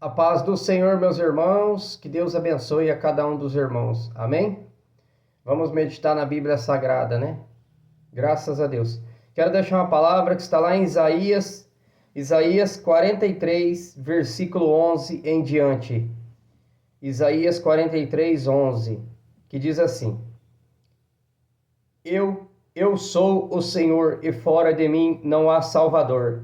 A paz do Senhor, meus irmãos, que Deus abençoe a cada um dos irmãos. Amém? Vamos meditar na Bíblia Sagrada, né? Graças a Deus. Quero deixar uma palavra que está lá em Isaías 43, versículo 11 em diante. Isaías 43, 11, que diz assim: Eu sou o Senhor e fora de mim não há Salvador.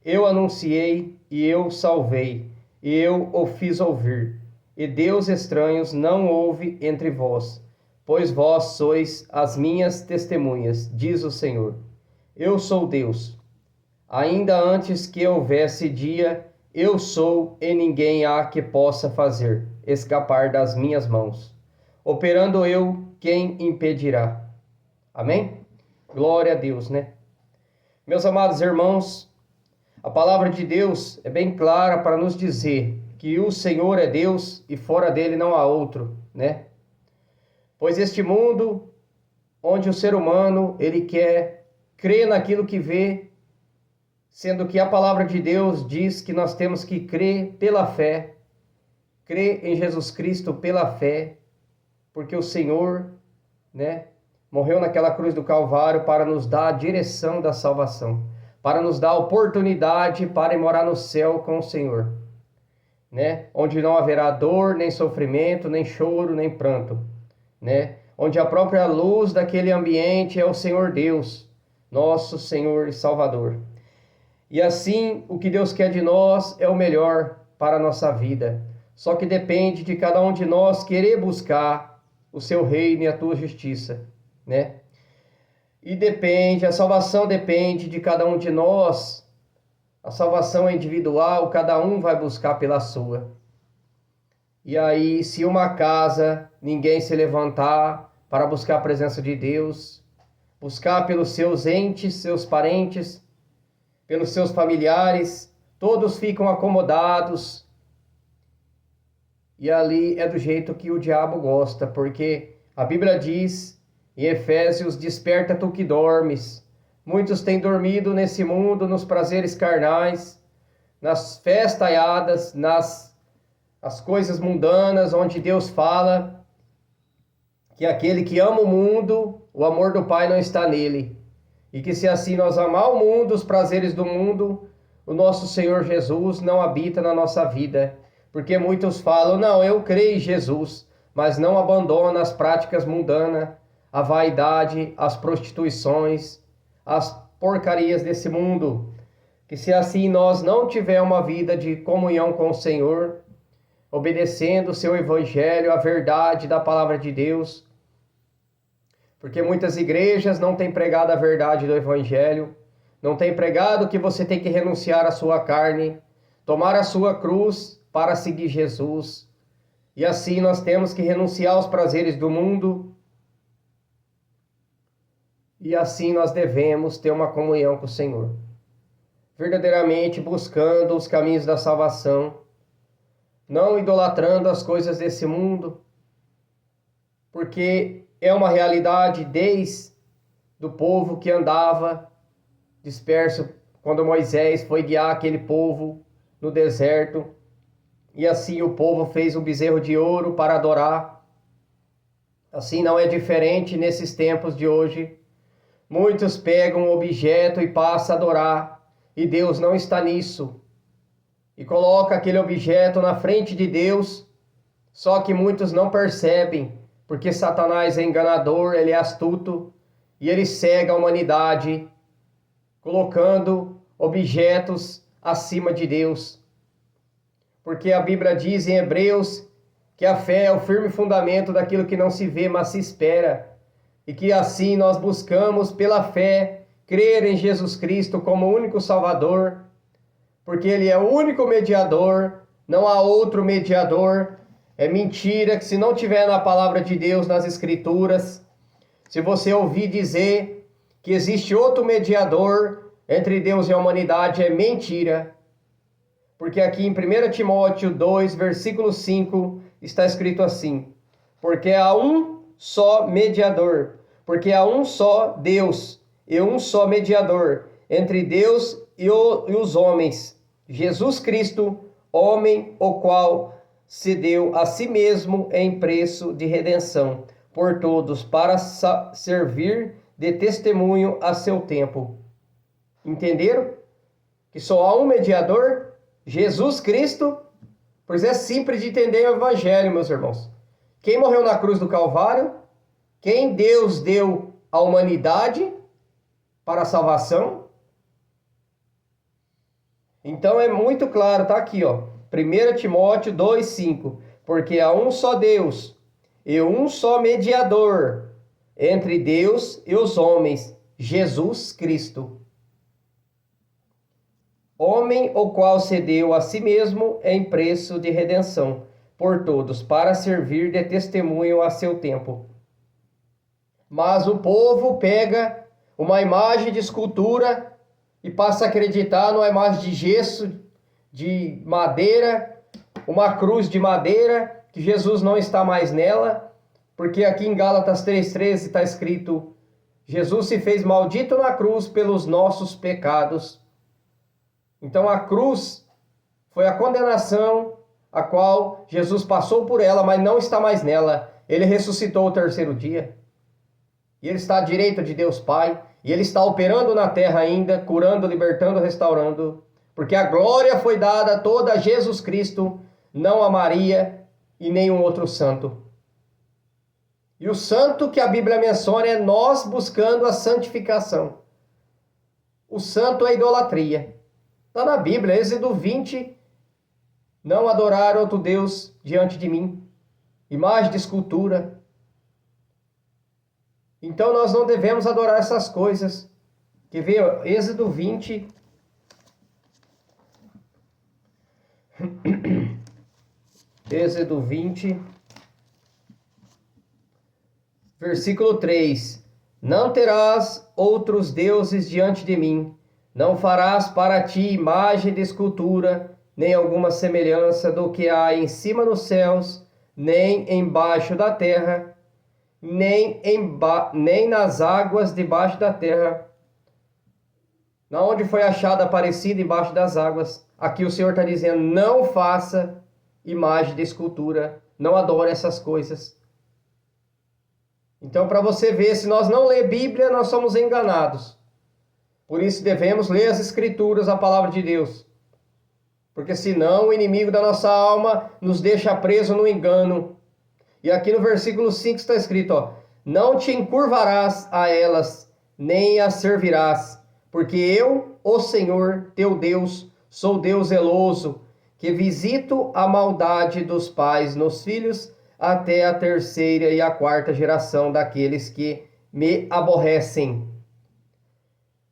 Eu anunciei e eu salvei, e eu o fiz ouvir. E Deus estranhos não houve entre vós, pois vós sois as minhas testemunhas, diz o Senhor. Eu sou Deus. Ainda antes que houvesse dia, eu sou e ninguém há que possa fazer escapar das minhas mãos. Operando eu, quem impedirá? Amém? Glória a Deus, né? Meus amados irmãos, a palavra de Deus é bem clara para nos dizer que o Senhor é Deus e fora dele não há outro, né? Pois este mundo, onde o ser humano, ele quer crer naquilo que vê, sendo que a palavra de Deus diz que nós temos que crer pela fé, crer em Jesus Cristo pela fé, porque o Senhor, né, morreu naquela cruz do Calvário para nos dar a direção da salvação, para nos dar a oportunidade para ir morar no céu com o Senhor, né? Onde não haverá dor, nem sofrimento, nem choro, nem pranto, né? Onde a própria luz daquele ambiente é o Senhor Deus, nosso Senhor e Salvador. E assim, o que Deus quer de nós é o melhor para a nossa vida. Só que depende de cada um de nós querer buscar o seu reino e a tua justiça, né? A salvação depende de cada um de nós. A salvação é individual, cada um vai buscar pela sua. E aí, se uma casa, ninguém se levantar para buscar a presença de Deus, buscar pelos seus entes, seus parentes, pelos seus familiares, todos ficam acomodados. E ali é do jeito que o diabo gosta, porque a Bíblia diz em Efésios: desperta tu que dormes. Muitos têm dormido nesse mundo, nos prazeres carnais, nas festaiadas, as coisas mundanas, onde Deus fala que aquele que ama o mundo, o amor do Pai não está nele. E que se assim nós amar o mundo, os prazeres do mundo, o nosso Senhor Jesus não habita na nossa vida. Porque muitos falam: não, eu creio em Jesus, mas não abandonam as práticas mundanas, a vaidade, as prostituições, as porcarias desse mundo. Que se assim nós não tivermos uma vida de comunhão com o Senhor, obedecendo o seu evangelho, a verdade da palavra de Deus, porque muitas igrejas não têm pregado a verdade do evangelho, não têm pregado que você tem que renunciar à sua carne, tomar a sua cruz para seguir Jesus. E assim nós temos que renunciar aos prazeres do mundo. E assim nós devemos ter uma comunhão com o Senhor, verdadeiramente buscando os caminhos da salvação, não idolatrando as coisas desse mundo, porque é uma realidade desde o povo que andava disperso, quando Moisés foi guiar aquele povo no deserto, e assim o povo fez um bezerro de ouro para adorar. Assim não é diferente nesses tempos de hoje. Muitos pegam um objeto e passam a adorar, e Deus não está nisso. E coloca aquele objeto na frente de Deus, só que muitos não percebem, porque Satanás é enganador, ele é astuto, e ele cega a humanidade, colocando objetos acima de Deus. Porque a Bíblia diz em Hebreus que a fé é o firme fundamento daquilo que não se vê, mas se espera. E que assim nós buscamos pela fé crer em Jesus Cristo como o único Salvador, porque Ele é o único mediador, não há outro mediador. É mentira que se não tiver na palavra de Deus, nas Escrituras, se você ouvir dizer que existe outro mediador entre Deus e a humanidade, é mentira. Porque aqui em 1 Timóteo 2, versículo 5, está escrito assim: porque há um só mediador, porque há um só Deus e um só mediador entre Deus e os homens, Jesus Cristo, homem o qual se deu a si mesmo em preço de redenção por todos, para servir de testemunho a seu tempo. Entenderam? Que só há um mediador, Jesus Cristo. Pois é simples de entender o Evangelho, meus irmãos. Quem morreu na cruz do Calvário, quem Deus deu à humanidade para a salvação. Então é muito claro, tá aqui, ó. 1 Timóteo 2,5. Porque há um só Deus e um só mediador entre Deus e os homens, Jesus Cristo. Homem o qual se deu a si mesmo em preço de redenção por todos, para servir de testemunho a seu tempo. Mas o povo pega uma imagem de escultura e passa a acreditar numa imagem de gesso, de madeira, uma cruz de madeira, que Jesus não está mais nela, porque aqui em Gálatas 3,13 está escrito: Jesus se fez maldito na cruz pelos nossos pecados. Então a cruz foi a condenação a qual Jesus passou por ela, mas não está mais nela. Ele ressuscitou o terceiro dia. E ele está à direita de Deus Pai. E ele está operando na terra ainda, curando, libertando, restaurando. Porque a glória foi dada toda a Jesus Cristo, não a Maria e nenhum outro santo. E o santo que a Bíblia menciona é nós buscando a santificação. O santo é idolatria. Está na Bíblia, Êxodo 20, não adorar outro Deus diante de mim, imagem de escultura. Então nós não devemos adorar essas coisas. Quer ver? Êxodo 20, Êxodo 20, versículo 3. Não terás outros deuses diante de mim. Não farás para ti imagem de escultura, nem alguma semelhança do que há em cima nos céus, nem embaixo da terra, nem nas águas debaixo da terra. Na onde foi achada Aparecida embaixo das águas. Aqui o Senhor está dizendo: não faça imagem de escultura, não adore essas coisas. Então, para você ver, se nós não ler Bíblia, nós somos enganados. Por isso devemos ler as Escrituras, a palavra de Deus. Porque senão o inimigo da nossa alma nos deixa preso no engano. E aqui no versículo 5 está escrito, ó: não te encurvarás a elas, nem as servirás, porque eu, o Senhor, teu Deus, sou Deus zeloso, que visito a maldade dos pais nos filhos, até a terceira e a quarta geração daqueles que me aborrecem.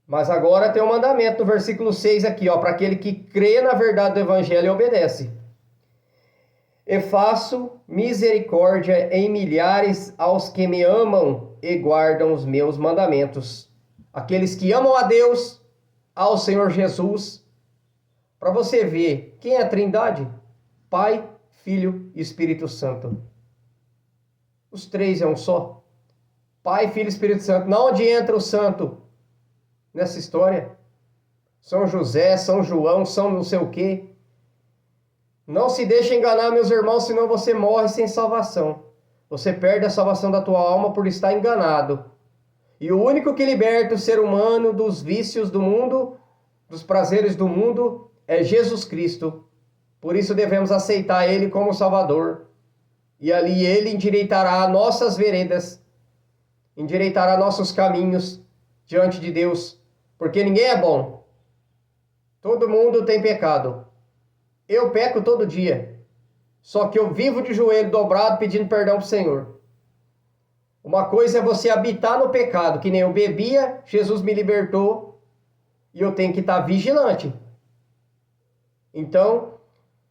Mas agora tem um mandamento no versículo 6 aqui, ó, para aquele que crê na verdade do Evangelho e obedece. E faço misericórdia em milhares aos que me amam e guardam os meus mandamentos. Aqueles que amam a Deus, ao Senhor Jesus. Para você ver, quem é a Trindade? Pai, Filho e Espírito Santo. Os três é um só. Pai, Filho e Espírito Santo. Não onde entra o santo nessa história? São José, São João, São não sei o quê. Não se deixe enganar, meus irmãos, senão você morre sem salvação. Você perde a salvação da tua alma por estar enganado. E o único que liberta o ser humano dos vícios do mundo, dos prazeres do mundo, é Jesus Cristo. Por isso devemos aceitar Ele como Salvador. E ali Ele endireitará nossas veredas, endireitará nossos caminhos diante de Deus. Porque ninguém é bom. Todo mundo tem pecado. Eu peco todo dia. Só que eu vivo de joelho dobrado pedindo perdão para o Senhor. Uma coisa é você habitar no pecado, que nem eu bebia, Jesus me libertou e eu tenho que estar vigilante. Então,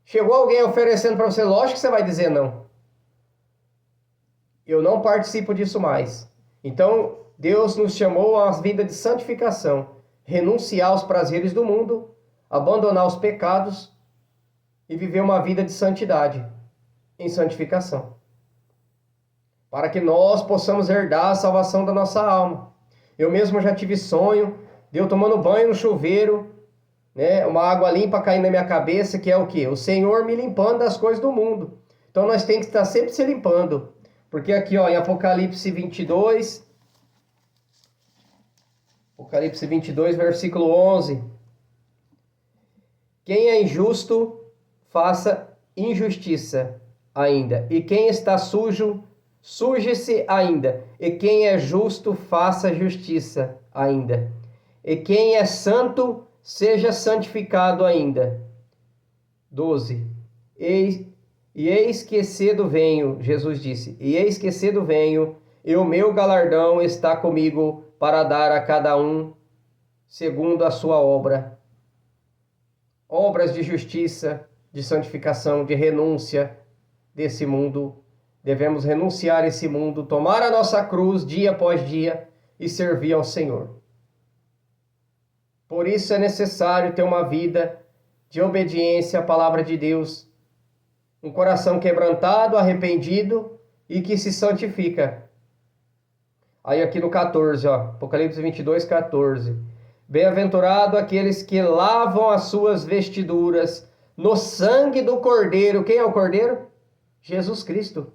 chegou alguém oferecendo para você, lógico que você vai dizer não. Eu não participo disso mais. Então, Deus nos chamou a uma vida de santificação, renunciar aos prazeres do mundo, abandonar os pecados e viver uma vida de santidade, em santificação. Para que nós possamos herdar a salvação da nossa alma. Eu mesmo já tive sonho de eu tomando banho no chuveiro, né? Uma água limpa caindo na minha cabeça, que é o quê? O Senhor me limpando das coisas do mundo. Então nós temos que estar sempre se limpando. Porque aqui, ó, em Apocalipse 22, versículo 11. Quem é injusto, faça injustiça ainda. E quem está sujo, suje-se ainda. E quem é justo, faça justiça ainda. E quem é santo, seja santificado ainda. 12. Eis que cedo venho, Jesus disse, e eis que cedo venho, e o meu galardão está comigo para dar a cada um segundo a sua obra. Obras de justiça, de santificação, de renúncia desse mundo. Devemos renunciar a esse mundo, tomar a nossa cruz dia após dia e servir ao Senhor. Por isso é necessário ter uma vida de obediência à palavra de Deus, um coração quebrantado, arrependido e que se santifica. Aí aqui no 14, ó, Apocalipse 22, 14. Bem-aventurado aqueles que lavam as suas vestiduras no sangue do Cordeiro. Quem é o Cordeiro? Jesus Cristo.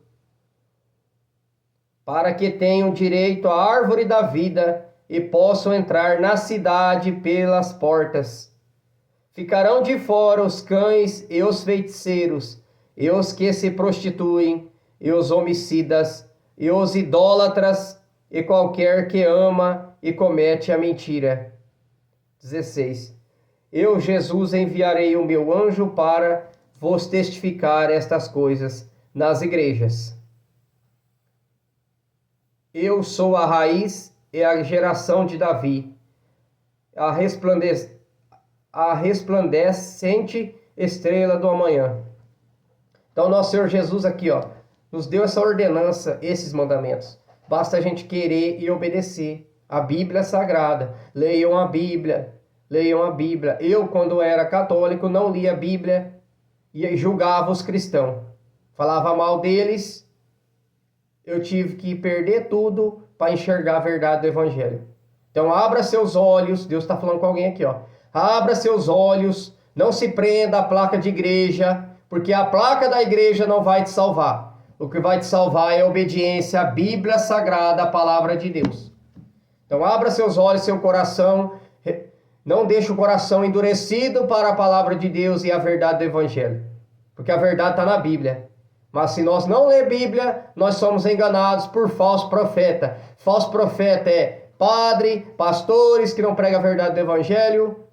Para que tenham direito à árvore da vida e possam entrar na cidade pelas portas. Ficarão de fora os cães e os feiticeiros, e os que se prostituem, e os homicidas, e os idólatras, e qualquer que ama e comete a mentira. 16. Eu, Jesus, enviarei o meu anjo para vos testificar estas coisas nas igrejas. Eu sou a raiz e a geração de Davi, a resplandecente estrela do amanhã. Então, nosso Senhor Jesus aqui, ó, nos deu essa ordenança, esses mandamentos. Basta a gente querer e obedecer. A Bíblia Sagrada. Leiam a Bíblia. Leiam a Bíblia. Eu, quando era católico, não lia a Bíblia e julgava os cristãos. Falava mal deles. Eu tive que perder tudo para enxergar a verdade do Evangelho. Então, abra seus olhos. Deus está falando com alguém aqui, ó. Abra seus olhos. Não se prenda à placa de igreja, porque a placa da igreja não vai te salvar. O que vai te salvar é a obediência à Bíblia Sagrada, a palavra de Deus. Então, abra seus olhos, seu coração. Não deixe o coração endurecido para a palavra de Deus e a verdade do Evangelho. Porque a verdade está na Bíblia. Mas se nós não ler Bíblia, nós somos enganados por falso profeta. Falso profeta é padre, pastores que não pregam a verdade do Evangelho,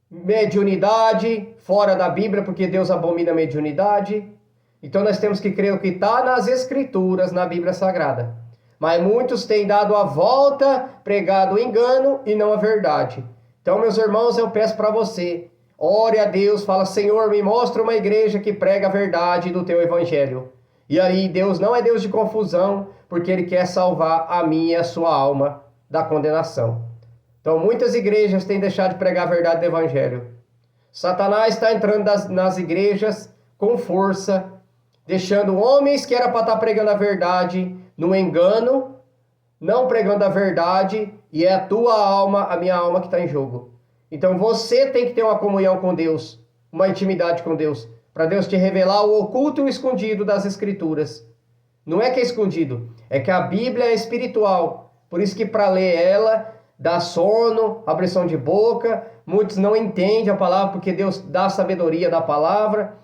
mediunidade, fora da Bíblia, porque Deus abomina a mediunidade. Então nós temos que crer o que está nas Escrituras, na Bíblia Sagrada. Mas muitos têm dado a volta, pregado o engano e não a verdade. Então, meus irmãos, eu peço para você, ore a Deus, fala, Senhor, me mostra uma igreja que prega a verdade do teu Evangelho. E aí, Deus não é Deus de confusão, porque Ele quer salvar a minha e a sua alma da condenação. Então, muitas igrejas têm deixado de pregar a verdade do Evangelho. Satanás está entrando nas igrejas com força, deixando homens que era para estar pregando a verdade no engano, não pregando a verdade, e é a tua alma, a minha alma que está em jogo. Então você tem que ter uma comunhão com Deus, uma intimidade com Deus, para Deus te revelar o oculto e o escondido das Escrituras. Não é que é escondido, é que a Bíblia é espiritual. Por isso que para ler ela, dá sono, abrição de boca. Muitos não entendem a palavra, porque Deus dá a sabedoria da palavra.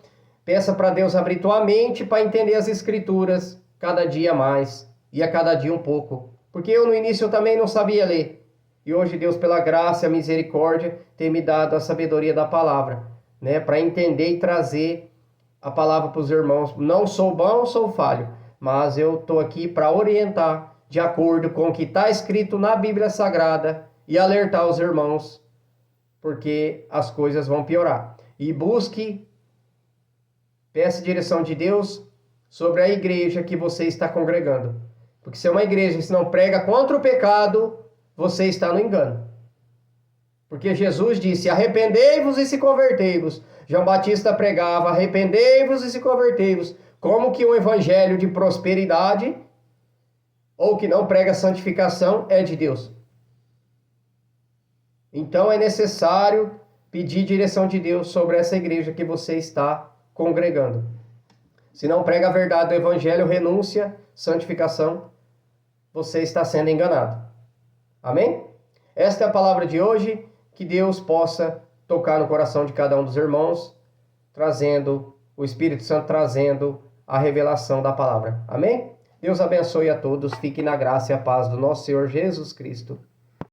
Peça para Deus abrir tua mente para entender as Escrituras cada dia mais e a cada dia um pouco. Porque eu no início eu também não sabia ler. E hoje Deus, pela graça e a misericórdia, tem me dado a sabedoria da palavra, né? Para entender e trazer a palavra para os irmãos. Não sou bom, sou falho, mas eu estou aqui para orientar de acordo com o que está escrito na Bíblia Sagrada e alertar os irmãos, porque as coisas vão piorar. E busque, peça direção de Deus sobre a igreja que você está congregando. Porque se é uma igreja que não prega contra o pecado, você está no engano. Porque Jesus disse, arrependei-vos e se convertei-vos. João Batista pregava, arrependei-vos e se convertei-vos. Como que um evangelho de prosperidade, ou que não prega santificação, é de Deus? Então é necessário pedir direção de Deus sobre essa igreja que você está congregando. Se não prega a verdade do evangelho, renúncia, santificação, você está sendo enganado. Amém? Esta é a palavra de hoje. Que Deus possa tocar no coração de cada um dos irmãos, trazendo o Espírito Santo, trazendo a revelação da palavra. Amém? Deus abençoe a todos. Fique na graça e a paz do nosso Senhor Jesus Cristo.